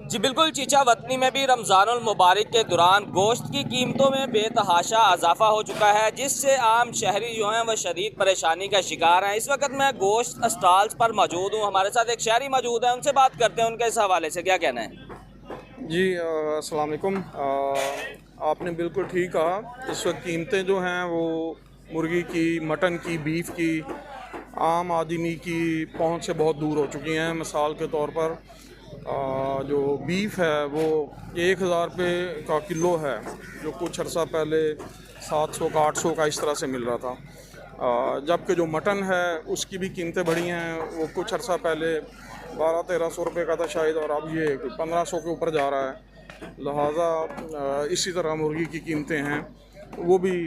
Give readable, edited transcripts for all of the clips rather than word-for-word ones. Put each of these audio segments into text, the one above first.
जी बिल्कुल, चीचा वतनी में भी रमज़ानुल मुबारक के दौरान गोश्त की कीमतों में बेतहाशा इजाफा हो चुका है, जिससे आम शहरी जो हैं वह शदीद परेशानी का शिकार हैं। इस वक्त मैं गोश्त स्टॉल्स पर मौजूद हूँ, हमारे साथ एक शहरी मौजूद है, उनसे बात करते हैं उनके इस हवाले से क्या कहना है। जी अस्सलाम वालेकुम। आपने बिल्कुल ठीक कहा। इस वक्त कीमतें जो हैं वो मुर्गी की, मटन की, बीफ की आम आदमी की पहुंच से बहुत दूर हो चुकी हैं। मिसाल के तौर पर जो बीफ है वो 1,000 रुपये का किलो है, जो कुछ अर्सा पहले 700 का 800 का इस तरह से मिल रहा था। जबकि जो मटन है उसकी भी कीमतें बढ़ी हैं। वो कुछ अर्सा पहले 1200-1300 रुपये का था शायद, और अब ये 1500 के ऊपर जा रहा है। लिहाजा इसी तरह मुर्गी की कीमतें हैं, वो भी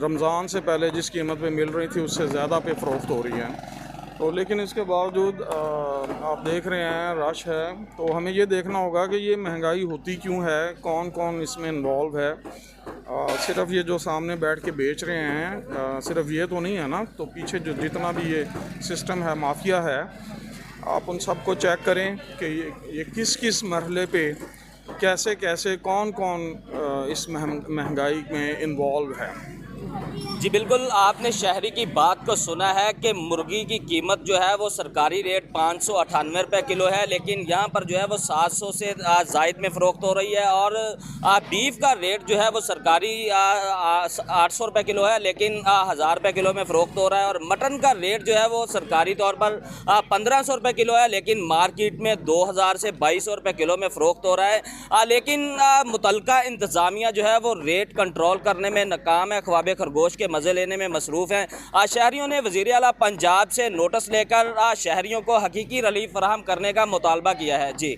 रमज़ान से पहले जिस कीमत पे मिल रही थी उससे ज़्यादा पे फ़रोख्त हो रही हैं। तो लेकिन इसके बावजूद आप देख रहे हैं रश है, तो हमें ये देखना होगा कि ये महंगाई होती क्यों है, कौन कौन इसमें इन्वॉल्व है। सिर्फ ये जो सामने बैठ के बेच रहे हैं सिर्फ ये तो नहीं है ना, तो पीछे जो जितना भी ये सिस्टम है, माफिया है, आप उन सबको चेक करें कि ये किस किस मरहले पे कैसे कैसे कौन कौन इस महंगाई में इन्वॉल्व है। जी बिल्कुल, आपने शहरी की बात को सुना है कि मुर्गी की कीमत जो है वो सरकारी रेट 598 रुपये किलो है, लेकिन यहाँ पर जो है वो 700 से ज़ायद में फ़रोख्त हो रही है। और बीफ का रेट जो है वो सरकारी 800 रुपये किलो है, लेकिन 1000 रुपये किलो में फ़रोख्त हो रहा है। और मटन का रेट जो है वो सरकारी तौर पर 1500 रुपये किलो है, लेकिन मार्केट में 2000 से 2200 रुपये किलो में फ़रोख्त हो रहा है। लेकिन मुतलका इंतज़ामिया जो है वो रेट कंट्रोल करने में नाकाम है, ख्वाब खरगोश के मज़े लेने में मसरूफ़ हैं। शहरियों ने वज़ीर आला पंजाब से नोटिस लेकर शहरियों को हकीकी रिलीफ फराहम करने का मुतालबा किया है। जी।